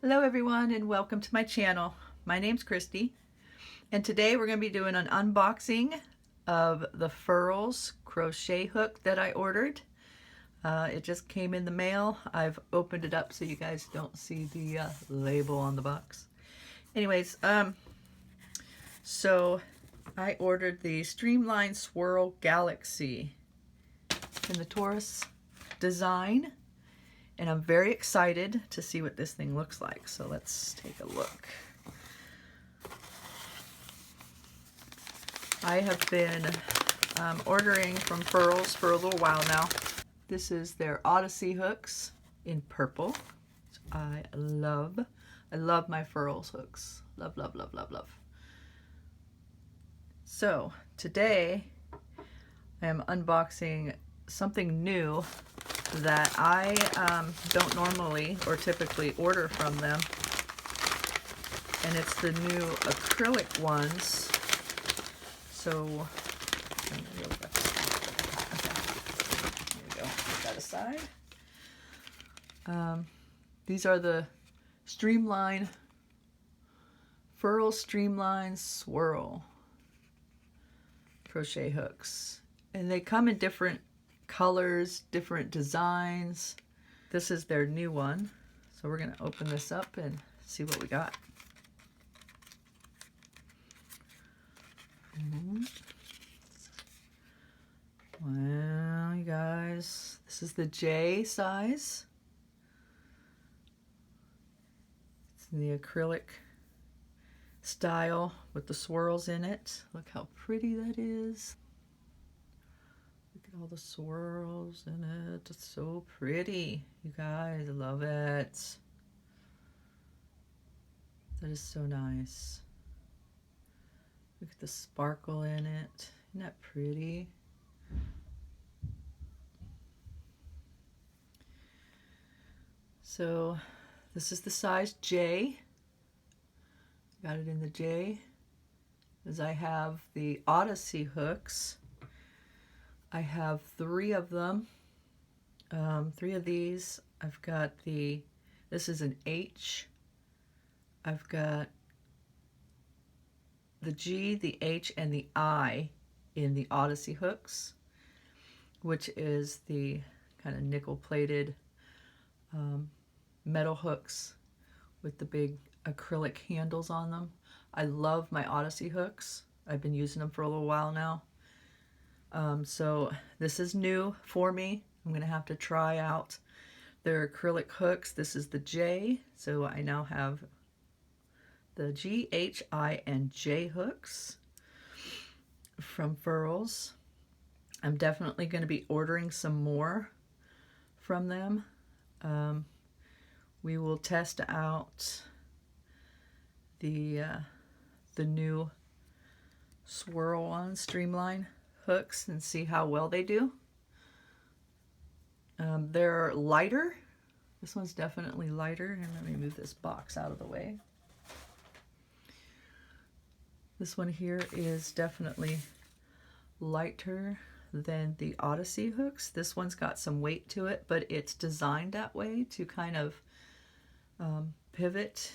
Hello everyone and welcome to my channel. My name's Christy and today we're going to be doing an unboxing of the Furls crochet hook that I ordered. It just came in the mail. I've opened it up so you guys don't see the label on the box. Anyways, so I ordered the Streamline Swirl Galaxy in the Taurus design. And I'm very excited to see what this thing looks like. So let's take a look. I have been ordering from Furls for a little while now. This is their Odyssey hooks in purple. I love my Furls hooks. Love, love, love, love, love. So today I am unboxing something new that I don't normally or typically order from them, and it's the new acrylic ones. So there you go, put that aside. These are the Streamline Furl Streamline Swirl crochet hooks, and they come in different colors, different designs. This is their new one, so we're going to open this up and see what we got. Wow, you guys, this is the J size. It's in the acrylic style with the swirls in it. Look how pretty that is. All the swirls in it. It's so pretty. You guys, I love it. That is so nice. Look at the sparkle in it. Isn't that pretty? So this is the size J. Got it in the J. As I have the Odyssey hooks. I have 3 of them, 3 of these. I've got this is an H. I've got the G, the H, and the I in the Odyssey hooks, which is the kind of nickel-plated metal hooks with the big acrylic handles on them. I love my Odyssey hooks. I've been using them for a little while now. So this is new for me. I'm going to have to try out their acrylic hooks. This is the J, so I now have the G, H, I, and J hooks from Furls. I'm definitely going to be ordering some more from them. We will test out the new swirl on Streamline hooks and see how well they do. They're lighter. This one's definitely lighter. And let me move this box out of the way. This one here is definitely lighter than the Odyssey hooks. This one's got some weight to it, but it's designed that way to kind of pivot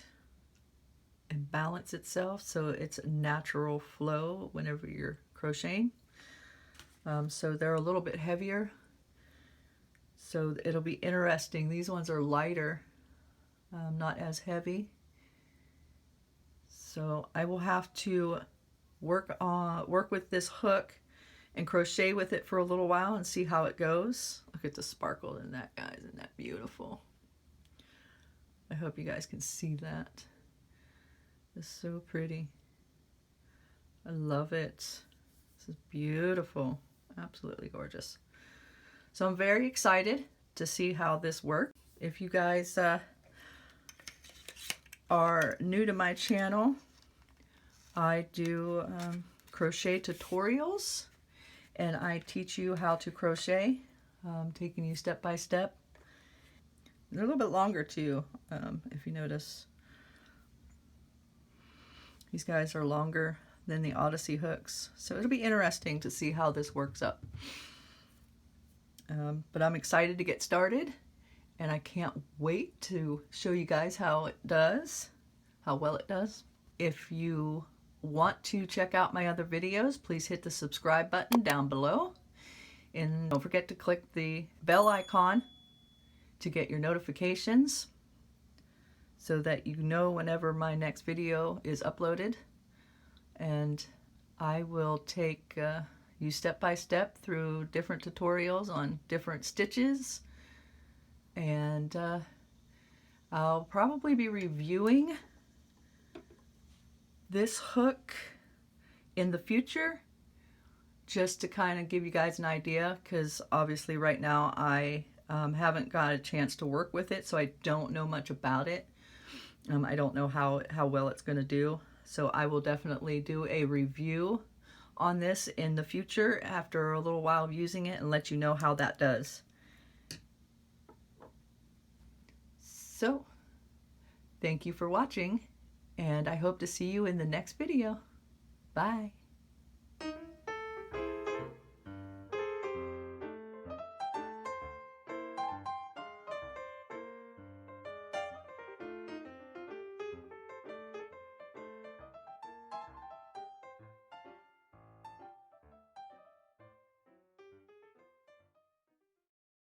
and balance itself, so it's a natural flow whenever you're crocheting. So they're a little bit heavier, so it'll be interesting. These ones are lighter, not as heavy, so I will have to work with this hook and crochet with it for a little while and see how it goes. Look at the sparkle in that, guys. Isn't that beautiful? I hope you guys can see that. It's so pretty. I love it. This is beautiful. Absolutely gorgeous. So I'm very excited to see how this works. If you guys are new to my channel, I do crochet tutorials, and I teach you how to crochet, taking you step by step. They're a little bit longer too, if you notice. These guys are longer than the Odyssey hooks, so it'll be interesting to see how this works up. But I'm excited to get started, and I can't wait to show you guys how it does, how well it does. If you want to check out my other videos, please hit the subscribe button down below. And don't forget to click the bell icon to get your notifications so that you know whenever my next video is uploaded. And I will take you step by step through different tutorials on different stitches. And I'll probably be reviewing this hook in the future, just to kind of give you guys an idea, because obviously right now I haven't got a chance to work with it, so I don't know much about it. I don't know how well it's going to do, so I will definitely do a review on this in the future after a little while of using it and let you know how that does. So, thank you for watching, and I hope to see you in the next video. Bye.